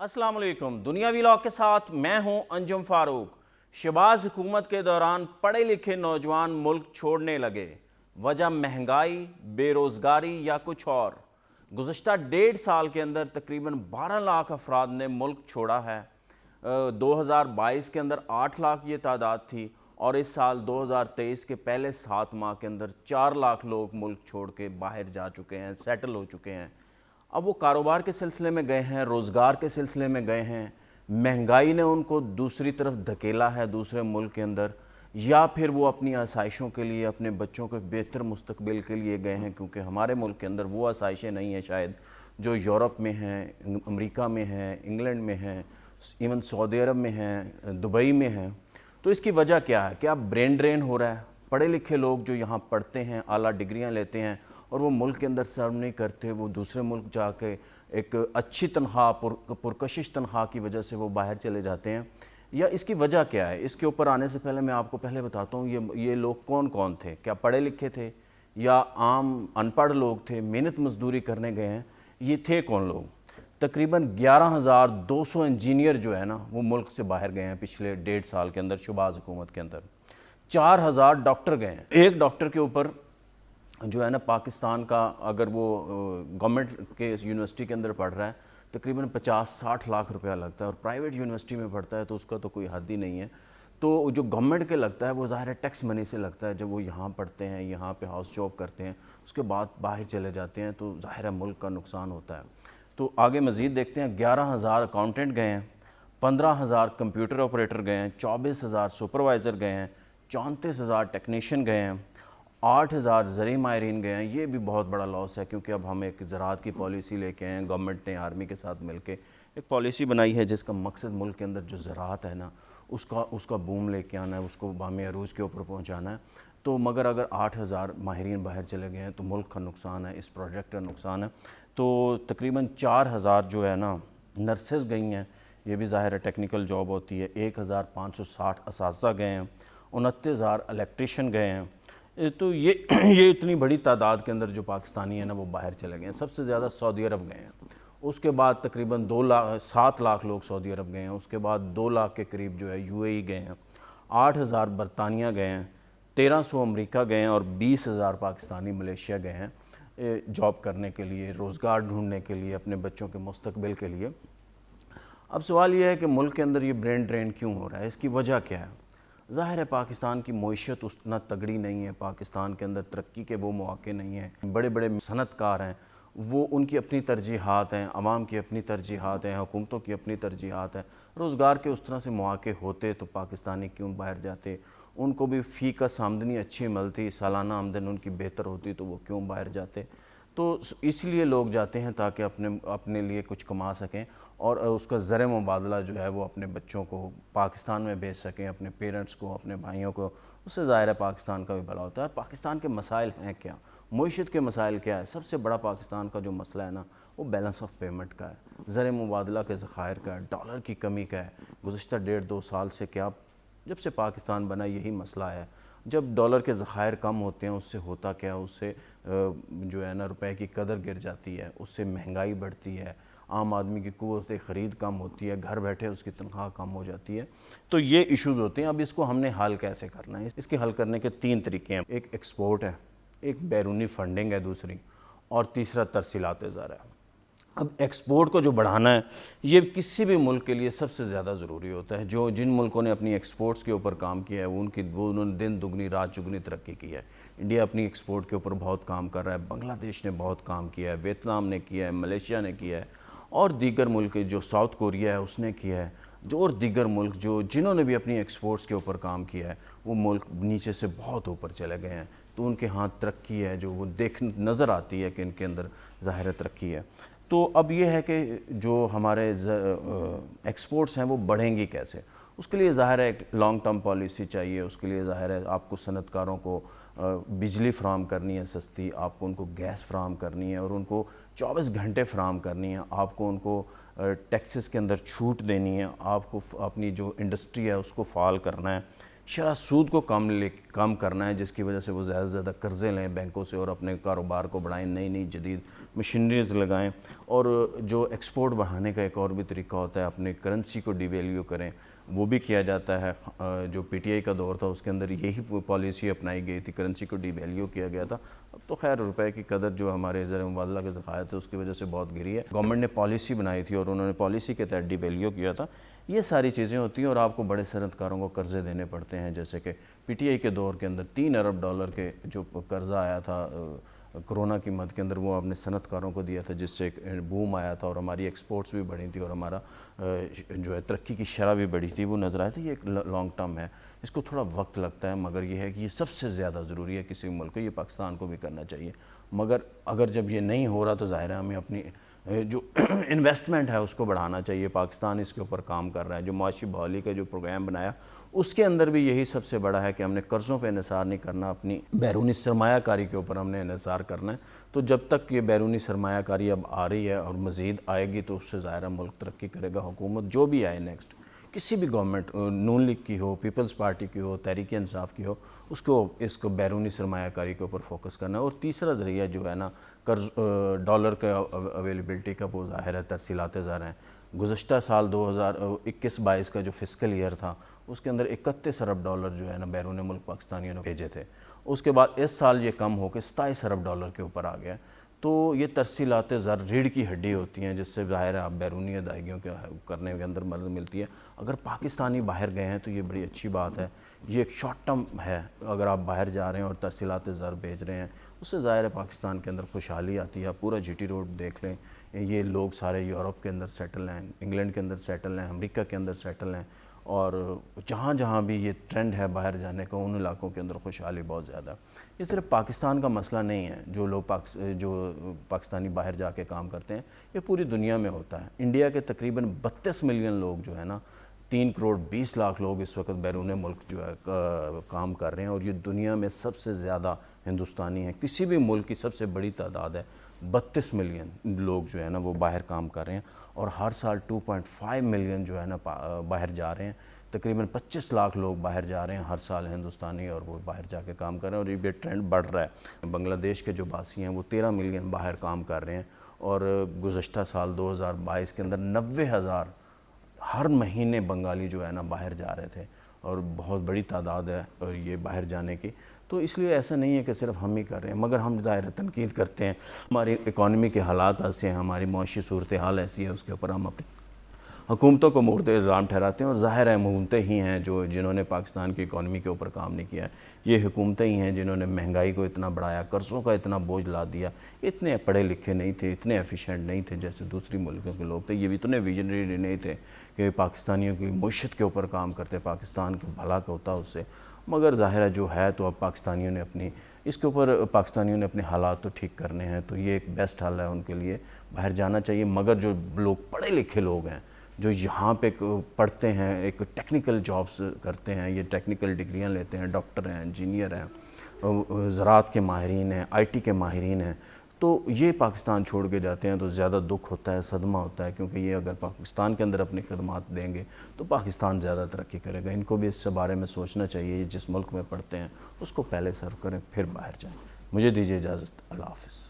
अस्सलाम वालेकुम। दुनिया व्लॉग के साथ मैं हूं अंजुम फारूक। शहबाज हुकूमत के दौरान पढ़े लिखे नौजवान मुल्क छोड़ने लगे। वजह महंगाई, बेरोज़गारी या कुछ और। गुज़श्ता 1.5 साल के अंदर तकरीबन 12 लाख अफराद ने मुल्क छोड़ा है। 2022 के अंदर 8 लाख ये तादाद थी और इस साल 2023 के पहले 7 माह के अंदर 4 लाख लोग मुल्क छोड़ के बाहर जा चुके हैं, सेटल हो चुके हैं। अब वो कारोबार के सिलसिले में गए हैं, रोज़गार के सिलसिले में गए हैं, महंगाई ने उनको दूसरी तरफ धकेला है दूसरे मुल्क के अंदर, या फिर वो अपनी आसाइशों के लिए, अपने बच्चों के बेहतर मुस्तकबिल के लिए गए हैं, क्योंकि हमारे मुल्क के अंदर वो आसाइशें नहीं हैं शायद जो यूरोप में हैं, अमेरिका में हैं, इंग्लैंड में हैं, इवन सऊदी अरब में हैं, दुबई में हैं। तो इसकी वजह क्या है? क्या ब्रेन ड्रेन हो रहा है? पढ़े लिखे लोग जो यहाँ पढ़ते हैं, आला डिग्रियाँ लेते हैं और वो मुल्क के अंदर सर्व नहीं करते, वो दूसरे मुल्क जाके एक अच्छी तनख्वाह, पुरकशिश तनख्वाह की वजह से वो बाहर चले जाते हैं, या इसकी वजह क्या है? इसके ऊपर आने से पहले मैं आपको पहले बताता हूँ ये लोग कौन कौन थे। क्या पढ़े लिखे थे या आम अनपढ़ लोग थे, मेहनत मजदूरी करने गए हैं? ये थे कौन लोग? तकरीबन 11,200 इंजीनियर जो है ना वो मुल्क से बाहर गए हैं पिछले 1.5 साल के अंदर। शहबाज हुकूमत के अंदर 4,000 डॉक्टर गए हैं। एक डॉक्टर के ऊपर जो है ना पाकिस्तान का, अगर वो गवर्नमेंट के यूनिवर्सिटी के अंदर पढ़ रहा है, तकरीबन 50-60 लाख रुपया लगता है, और प्राइवेट यूनिवर्सिटी में पढ़ता है तो उसका तो कोई हद ही नहीं है। तो जो गवर्नमेंट के लगता है वो ज़ाहिर है टैक्स मनी से लगता है। जब वो यहाँ पढ़ते हैं, यहाँ पे हाउस जॉब करते हैं, उसके बाद बाहर चले जाते हैं तो ज़ाहिर है मुल्क का नुकसान होता है। तो आगे मज़ीद देखते हैं। 11,000 अकाउंटेंट गए हैं, 15,000 कंप्यूटर ऑपरेटर गए हैं, 24,000 सुपरवाइज़र गए हैं, 34,000 टेक्नीशियन गए हैं, 8,000 ज़री माहिरीन गए हैं। ये भी बहुत बड़ा लॉस है, क्योंकि अब हम एक ज़राअत की पॉलिसी लेके आए हैं। गवर्नमेंट ने आर्मी के साथ मिलके एक पॉलिसी बनाई है जिसका मकसद मुल्क के अंदर जो ज़राअत है ना उसका बूम लेके आना है, उसको बामे अरूज के ऊपर पहुँचाना है। तो मगर अगर 8,000 माहिरीन बाहर चले गए हैं तो मुल्क का नुकसान है, इस प्रोजेक्ट का नुकसान है। तो तकरीबन 4,000 जो है ना नर्सेस गई हैं, ये भी ज़ाहिर है टेक्निकल जॉब होती है। 1,560 असातिज़ा गए हैं, 29,000 इलेक्ट्रीशियन गए हैं। तो ये इतनी बड़ी तादाद के अंदर जो पाकिस्तानी है ना वो बाहर चले गए हैं। सबसे ज़्यादा सऊदी अरब गए हैं, उसके बाद तकरीबन 7 लाख लोग सऊदी अरब गए हैं, उसके बाद 2 लाख के करीब जो है यूएई गए हैं, 8,000 बरतानिया गए हैं, 1,300 अमेरिका गए हैं और 20,000 पाकिस्तानी मलेशिया गए हैं जॉब करने के लिए, रोज़गार ढूंढने के लिए, अपने बच्चों के मुस्तकबिल के लिए। अब सवाल ये है कि मुल्क के अंदर ये ब्रेन ड्रेन क्यों हो रहा है? इसकी वजह क्या है? ज़ाहिर है पाकिस्तान की मईशत उतना तगड़ी नहीं है, पाकिस्तान के अंदर तरक्की के वो मौके नहीं हैं। बड़े बड़े सनतकार हैं, वो उनकी अपनी तरजीहात हैं, आवाम की अपनी तरजीहात हैं, हुकूमतों की अपनी तरजीहात हैं। रोज़गार के उस तरह से मौके होते तो पाकिस्तानी क्यों बाहर जाते? उनको भी फ़ी का आमदनी अच्छी मिलती, सालाना आमदनी उनकी बेहतर होती तो वो क्यों बाहर जाते? तो इसलिए लोग जाते हैं ताकि अपने लिए कुछ कमा सकें और उसका ज़र मुबादला जो है वो अपने बच्चों को पाकिस्तान में भेज सकें, अपने पेरेंट्स को, अपने भाइयों को। उससे ज़ाहिर है पाकिस्तान का भी भला होता है। पाकिस्तान के मसाइल हैं क्या? मईशत के मसाइल क्या है? सबसे बड़ा पाकिस्तान का जो मसला है ना वो बैलेंस ऑफ पेमेंट का है, ज़र मुबादला के ज़खायर का है, डॉलर की कमी का है। गुज़श्ता 1.5-2 साल से क्या, जब से पाकिस्तान बना यही मसला है। जब डॉलर के ज़खायर कम होते हैं उससे होता क्या, उससे जो है ना रुपए की कदर गिर जाती है, उससे महंगाई बढ़ती है, आम आदमी की क़ुव्वत ख़रीद कम होती है, घर बैठे उसकी तनख्वाह कम हो जाती है। तो ये इश्यूज़ होते हैं। अब इसको हमने हल कैसे करना है? इसके हल करने के 3 तरीके हैं। एक एक्सपोर्ट है, एक बैरूनी फंडिंग है दूसरी, और तीसरा तरसीलात ज़र है। अब एक्सपोर्ट को जो बढ़ाना है ये किसी भी मुल्क के लिए सबसे ज़्यादा ज़रूरी होता है। जिन मुल्कों ने अपनी एक्सपोर्ट्स के ऊपर काम किया है उन्होंने दिन दुगनी रात चुगनी तरक्की की है। इंडिया अपनी एक्सपोर्ट के ऊपर बहुत काम कर रहा है, बांग्लादेश ने बहुत काम किया है, वियतनाम ने किया है, मलेशिया ने किया है, और दीगर मुल्क जो साउथ कोरिया है उसने किया है, और दीगर मुल्क जिन्होंने भी अपनी एक्सपोर्ट्स के ऊपर काम किया है वो मुल्क नीचे से बहुत ऊपर चले गए हैं। तो उनके हाथ तरक्की है जो वो नज़र आती है कि इनके अंदर ज़ाहिर तरक्की है। तो अब ये है कि जो हमारे एक्सपोर्ट्स हैं वो बढ़ेंगी कैसे? उसके लिए ज़ाहिर है एक लॉन्ग टर्म पॉलिसी चाहिए। उसके लिए ज़ाहिर है आपको सनतकारों को बिजली फ़राहम करनी है सस्ती, आपको उनको गैस फ़राहम करनी है और उनको 24 घंटे फ़राहम करनी है, आपको उनको टैक्सेस के अंदर छूट देनी है, आपको अपनी जो इंडस्ट्री है उसको फ़ाल करना है, शरह सूद को कम करना है, जिसकी वजह से वो ज़्यादा से ज़्यादा कर्ज़े लें बैंकों से और अपने कारोबार को बढ़ाएं, नई नई जदीद مشینریز لگائیں، اور جو ایکسپورٹ بڑھانے کا ایک اور بھی طریقہ ہوتا ہے، اپنے کرنسی کو ڈی ویلیو کریں، وہ بھی کیا جاتا ہے۔ جو پی ٹی آئی کا دور تھا اس کے اندر یہی پالیسی اپنائی گئی تھی، کرنسی کو ڈی ویلیو کیا گیا تھا۔ اب تو خیر روپے کی قدر جو ہمارے زر مبادلہ کے ذخائر تھے اس کی وجہ سے بہت گری ہے۔ گورنمنٹ نے پالیسی بنائی تھی اور انہوں نے پالیسی کے تحت ڈی ویلیو کیا تھا۔ یہ ساری چیزیں ہوتی ہیں، اور آپ کو بڑے صنعت کاروں کو قرضے دینے پڑتے ہیں، جیسے کہ پی ٹی آئی کے دور کے اندر $3 ارب کے جو قرضہ آیا تھا کرونا کی مد کے اندر، وہ آپ نے صنعت کاروں کو دیا تھا، جس سے ایک بوم آیا تھا اور ہماری ایکسپورٹس بھی بڑھی تھی اور ہمارا جو ہے ترقی کی شرح بھی بڑھی تھی، وہ نظر آیا تھا۔ یہ ایک لانگ ٹرم ہے، اس کو تھوڑا وقت لگتا ہے، مگر یہ ہے کہ یہ سب سے زیادہ ضروری ہے کسی ملک کو، یہ پاکستان کو بھی کرنا چاہیے۔ مگر اگر جب یہ نہیں ہو رہا تو ظاہر ہے ہمیں اپنی جو انویسٹمنٹ ہے اس کو بڑھانا چاہیے۔ پاکستان اس کے اوپر کام کر رہا ہے، جو معاشی بحالی کا جو پروگرام بنایا اس کے اندر بھی یہی سب سے بڑا ہے کہ ہم نے قرضوں پہ انحصار نہیں کرنا، اپنی بیرونی سرمایہ کاری کے اوپر ہم نے انحصار کرنا ہے۔ تو جب تک یہ بیرونی سرمایہ کاری اب آ رہی ہے اور مزید آئے گی تو اس سے ظاہر ملک ترقی کرے گا۔ حکومت جو بھی آئے نیکسٹ، کسی بھی گورنمنٹ، نون لیگ کی ہو، پیپلز پارٹی کی ہو، تحریک انصاف کی ہو، اس کو بیرونی سرمایہ کاری کے اوپر فوکس کرنا ہے۔ اور تیسرا ذریعہ جو ہے نا قرض ڈالر کا اویلیبلٹی کا، وہ ظاہر ہے ترسیلات زر ہیں۔ گزشتہ سال 2021-22 کا جو فسکل ایئر تھا اس کے اندر $31 ارب جو ہے نا بیرون ملک پاکستانیوں نے بھیجے تھے۔ اس کے بعد اس سال یہ کم ہو کے $27 ارب کے اوپر آ گیا۔ تو یہ ترسیلات زر ریڑھ کی ہڈی ہوتی ہیں، جس سے ظاہر ہے آپ بیرونی ادائیگیوں کے کرنے کے اندر مدد ملتی ہے۔ اگر پاکستانی باہر گئے ہیں تو یہ بڑی اچھی بات ہے، یہ ایک شارٹ ٹرم ہے۔ اگر آپ باہر جا رہے ہیں اور ترسیلات زر بھیج رہے ہیں، اس سے ظاہر ہے پاکستان کے اندر خوشحالی آتی ہے۔ آپ پورا جی ٹی روڈ دیکھ لیں، یہ لوگ سارے یورپ کے اندر سیٹل ہیں، انگلینڈ کے اندر سیٹل ہیں، امریکہ کے اندر سیٹل ہیں، اور جہاں جہاں بھی یہ ٹرینڈ ہے باہر جانے کا، ان علاقوں کے اندر خوشحالی بہت زیادہ ہے۔ یہ صرف پاکستان کا مسئلہ نہیں ہے، جو پاکستانی باہر جا کے کام کرتے ہیں، یہ پوری دنیا میں ہوتا ہے۔ انڈیا کے تقریباً 32 ملین لوگ جو ہے نا، 3 کروڑ 20 لاکھ لوگ اس وقت بیرون ملک جو ہے کام کر رہے ہیں، اور یہ دنیا میں سب سے زیادہ ہندوستانی ہیں۔ کسی بھی ملک کی سب سے بڑی تعداد ہے، 32 ملین لوگ جو ہے نا وہ باہر کام کر رہے ہیں، اور ہر سال 2.5 ملین جو ہے نا باہر جا رہے ہیں۔ تقریباً 25 لاکھ لوگ باہر جا رہے ہیں ہر سال ہندوستانی، اور وہ باہر جا کے کام کر رہے ہیں، اور یہ ٹرینڈ بڑھ رہا ہے۔ بنگلہ دیش کے جو باسی ہیں وہ 13 ملین باہر کام کر رہے ہیں، اور گزشتہ سال 2022 کے اندر 90,000 ہر مہینے بنگالی جو ہے نا باہر جا رہے تھے، اور بہت بڑی تعداد ہے اور یہ باہر جانے کی۔ تو اس لیے ایسا نہیں ہے کہ صرف ہم ہی کر رہے ہیں، مگر ہم ظاہر تنقید کرتے ہیں، ہماری اکانومی کے حالات ایسے ہیں، ہماری معاشی صورتحال ایسی ہے، اس کے اوپر ہم اپنی حکومتوں کو مورد الزام ٹھہراتے ہیں، اور ظاہر ہے حکومتیں ہی ہیں جنہوں نے پاکستان کی اکانومی کے اوپر کام نہیں کیا ہے۔ یہ حکومتیں ہی ہیں جنہوں نے مہنگائی کو اتنا بڑھایا، قرضوں کا اتنا بوجھ لا دیا۔ اتنے پڑھے لکھے نہیں تھے، اتنے ایفیشینٹ نہیں تھے جیسے دوسری ملکوں کے لوگ تھے، یہ اتنے ویژنری نہیں تھے کہ پاکستانیوں کی معیشت کے اوپر کام کرتے، پاکستان کو بھلا ہوتا اس سے۔ مگر ظاہر ہے جو ہے تو اب پاکستانیوں نے اپنے حالات تو ٹھیک کرنے ہیں، تو یہ ایک بیسٹ حل ہے ان کے لیے، باہر جانا چاہیے۔ مگر جو لوگ پڑھے لکھے لوگ ہیں، جو یہاں پہ پڑھتے ہیں، ایک ٹیکنیکل جابس کرتے ہیں، یہ ٹیکنیکل ڈگریاں لیتے ہیں، ڈاکٹر ہیں، انجینئر ہیں، زراعت کے ماہرین ہیں، آئی ٹی کے ماہرین ہیں، تو یہ پاکستان چھوڑ کے جاتے ہیں تو زیادہ دکھ ہوتا ہے، صدمہ ہوتا ہے، کیونکہ یہ اگر پاکستان کے اندر اپنی خدمات دیں گے تو پاکستان زیادہ ترقی کرے گا۔ ان کو بھی اس سے بارے میں سوچنا چاہیے، یہ جس ملک میں پڑھتے ہیں اس کو پہلے سرو کریں، پھر باہر جائیں۔ مجھے دیجیے اجازت، اللہ حافظ۔